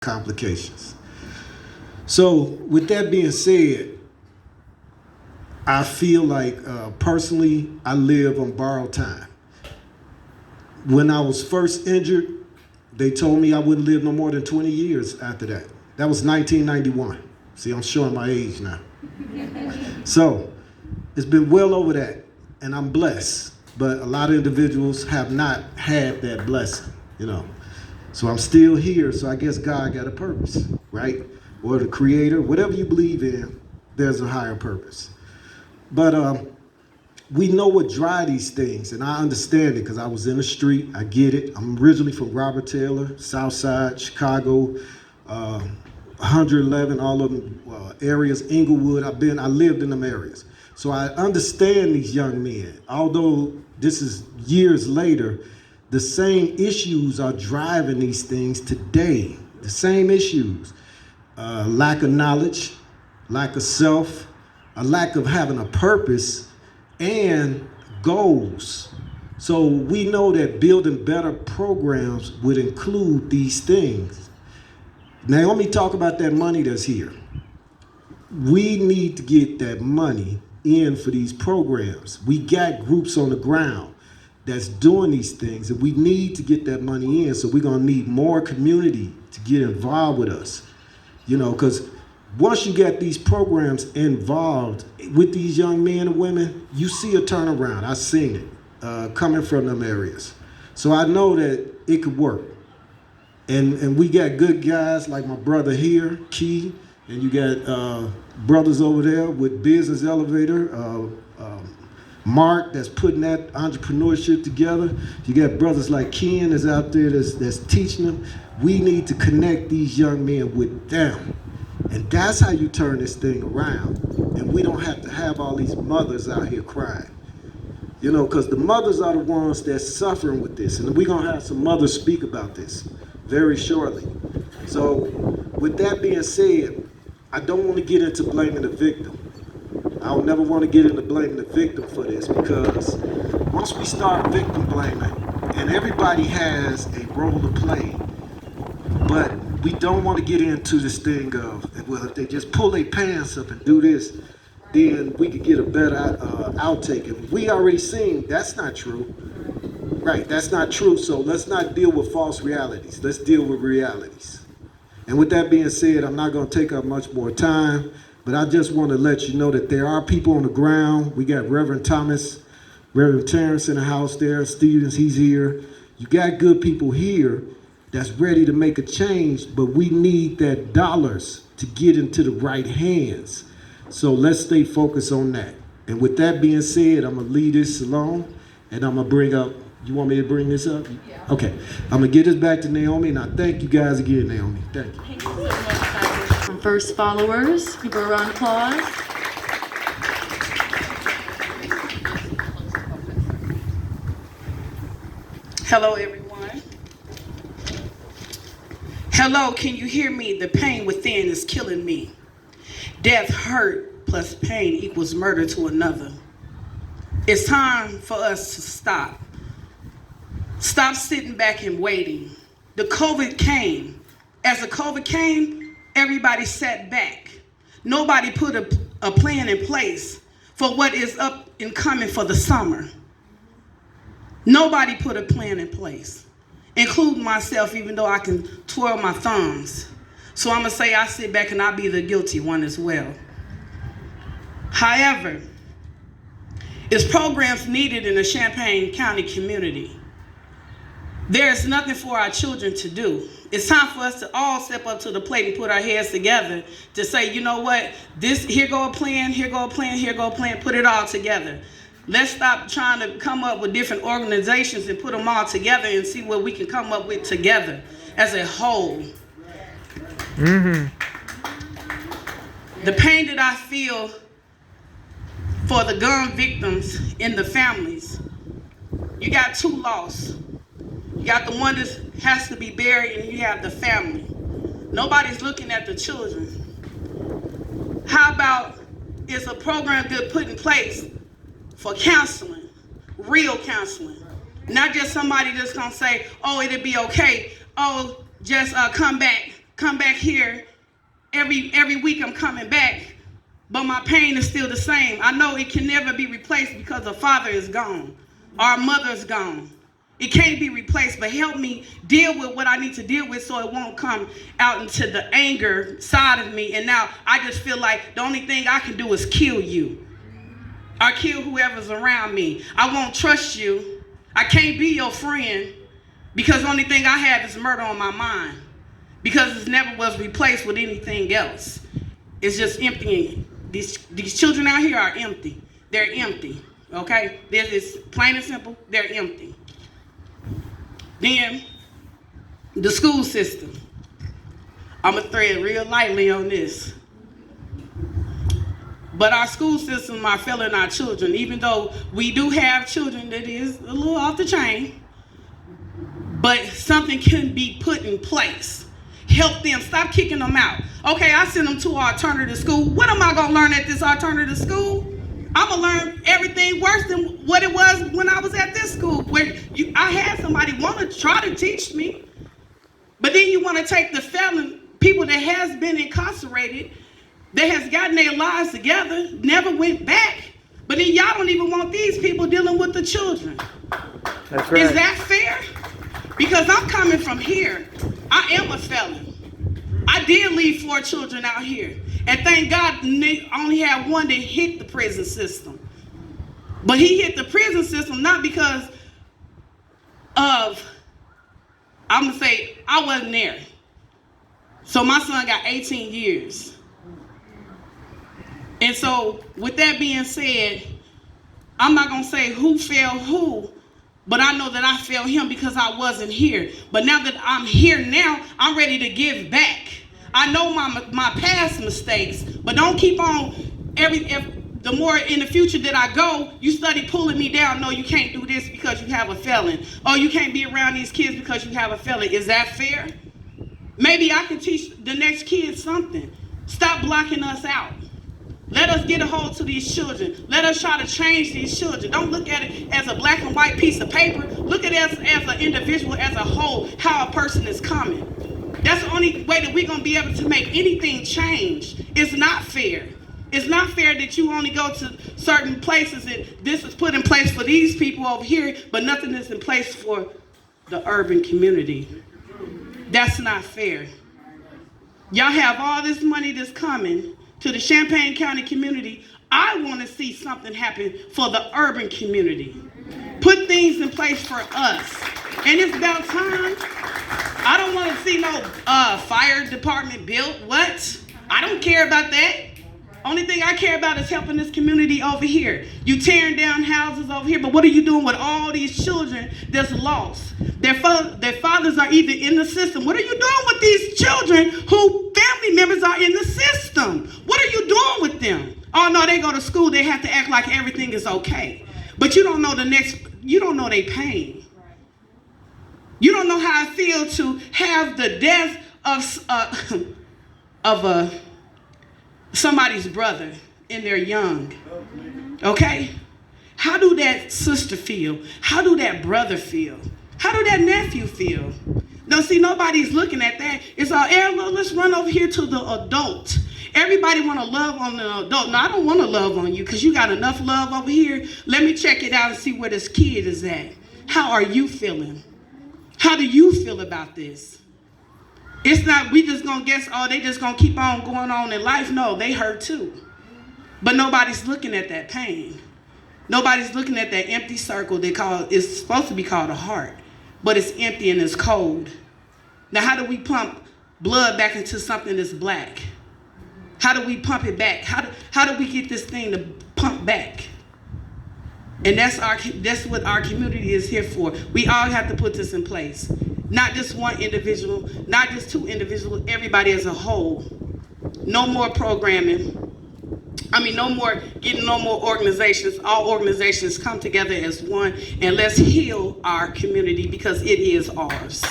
complications. So with that being said, I feel like personally I live on borrowed time. When I was first injured, they told me I wouldn't live no more than 20 years after that. That was 1991. See, I'm showing my age now. So it's been well over that, and I'm blessed. But a lot of individuals have not had that blessing, you know. So I'm still here, so I guess God got a purpose, right? Or the creator, whatever you believe in, there's a higher purpose. But we know what drive these things, and I understand it because I was in the street. I get it. I'm originally from Robert Taylor, South Side, Chicago, 111, all of them areas, Inglewood. I lived in them areas. So I understand these young men. Although this is years later, the same issues are driving these things today. The same issues. Lack of knowledge, lack of self, a lack of having a purpose, and goals. So we know that building better programs would include these things. Naomi talk about that money that's here. We need to get that money in for these programs. We got groups on the ground that's doing these things, and we need to get that money in. So we're gonna need more community to get involved with us. You know, because once you get these programs involved with these young men and women, you see a turnaround. I've seen it coming from them areas. So I know that it could work. And we got good guys like my brother here, Key, and you got brothers over there with Business Elevator, Mark that's putting that entrepreneurship together. You got brothers like Ken that's out there that's teaching them. We need to connect these young men with them. And that's how you turn this thing around. And we don't have to have all these mothers out here crying. You know, because the mothers are the ones that's suffering with this. And we're going to have some mothers speak about this very shortly. So with that being said, I don't want to get into blaming the victim. I don't never want to get into blaming the victim for this, because once we start victim blaming, and everybody has a role to play, but we don't want to get into this thing of, well, if they just pull their pants up and do this, then we could get a better outtake. And we already seen that's not true. Right, that's not true. So let's not deal with false realities. Let's deal with realities. And with that being said, I'm not going to take up much more time, but I just want to let you know that there are people on the ground. We got Reverend Thomas, Reverend Terrence in the house there, Stevens, he's here. You got good people here that's ready to make a change, but we need that dollars to get into the right hands. So let's stay focused on that. And with that being said, I'm gonna leave this alone, and I'm gonna bring up, you want me to bring this up? Yeah. Okay, I'm gonna get this back to Naomi, and I thank you guys again, Naomi. Thank you. Thank you so much, Tygar. From First Followers, give her a round of applause. Hello, everyone. Hello, can you hear me? The pain within is killing me. Death, hurt, plus pain equals murder to another. It's time for us to stop. Stop sitting back and waiting. The COVID came. As the COVID came, everybody sat back. Nobody put a plan in place for what is up and coming for the summer. Nobody put a plan in place, including myself, even though I can twirl my thumbs. So I'm gonna say I sit back and I'll be the guilty one as well. However, it's programs needed in the Champaign County community. There is nothing for our children to do. It's time for us to all step up to the plate and put our heads together to say, you know what, here go a plan, here go a plan, here go a plan, put it all together. Let's stop trying to come up with different organizations and put them all together and see what we can come up with together as a whole. Mm-hmm. The pain that I feel for the gun victims and the families, you got two lost. You got the one that has to be buried, and you have the family. Nobody's looking at the children. How about is a program good put in place for counseling, real counseling? Not just somebody that's gonna say, oh, it'll be okay. Oh, just come back here every week. I'm coming back, but my pain is still the same. I know it can never be replaced because the father is gone, our mother's gone. It can't be replaced, but help me deal with what I need to deal with so it won't come out into the anger side of me. And now I just feel like the only thing I can do is kill you or kill whoever's around me. I won't trust you. I can't be your friend because the only thing I have is murder on my mind because it never was replaced with anything else. It's just emptying. These children out here are empty. They're empty, okay? It's plain and simple. They're empty. Then, the school system. I'm going to thread real lightly on this. But our school system are failing our children, even though we do have children that is a little off the chain. But something can be put in place. Help them. Stop kicking them out. Okay, I send them to alternative school. What am I going to learn at this alternative school? I'm going to learn everything worse than what it was when I was at this school, where I had somebody want to try to teach me. But then you want to take the felon, people that has been incarcerated, that has gotten their lives together, never went back. But then y'all don't even want these people dealing with the children. That's right. Is that fair? Because I'm coming from here. I am a felon. I did leave 4 children out here. And thank God I only had one that hit the prison system. But he hit the prison system not because of, I'm going to say, I wasn't there. So my son got 18 years. And so with that being said, I'm not going to say who failed who, but I know that I failed him because I wasn't here. But now that I'm here now, I'm ready to give back. I know my past mistakes, but don't keep on the more in the future that I go, you study pulling me down. No, you can't do this because you have a felon. Oh, you can't be around these kids because you have a felon. Is that fair? Maybe I can teach the next kid something. Stop blocking us out. Let us get a hold to these children. Let us try to change these children. Don't look at it as a black and white piece of paper. Look at it as an individual, as a whole, how a person is coming. That's the only way that we're going to be able to make anything change. It's not fair. It's not fair that you only go to certain places and this is put in place for these people over here, but nothing is in place for the urban community. That's not fair. Y'all have all this money that's coming to the Champaign County community. I want to see something happen for the urban community. Put things in place for us. And it's about time. I don't want to see no fire department built. What? I don't care about that. Only thing I care about is helping this community over here. You tearing down houses over here, but what are you doing with all these children that's lost? Their fathers are either in the system. What are you doing with these children who family members are in the system? What are you doing with them? Oh no, they go to school, they have to act like everything is okay. But you don't know you don't know their pain. You don't know how it feels to have the death of somebody's brother and they're young. Okay? How do that sister feel? How do that brother feel? How do that nephew feel? No, see, nobody's looking at that. It's all, let's run over here to the adult. Everybody want to love on the adult. No, I don't want to love on you because you got enough love over here. Let me check it out and see where this kid is at. How are you feeling? How do you feel about this? It's not, we just going to guess, oh, they just going to keep on going on in life. No, they hurt too. But nobody's looking at that pain. Nobody's looking at that empty circle it's supposed to be called a heart, but it's empty and it's cold. Now, how do we pump blood back into something that's black? How do we pump it back? How do we get this thing to pump back? And that's what our community is here for. We all have to put this in place. Not just one individual, not just 2 individuals, everybody as a whole. No more programming. No more organizations. All organizations come together as one, and let's heal our community because it is ours.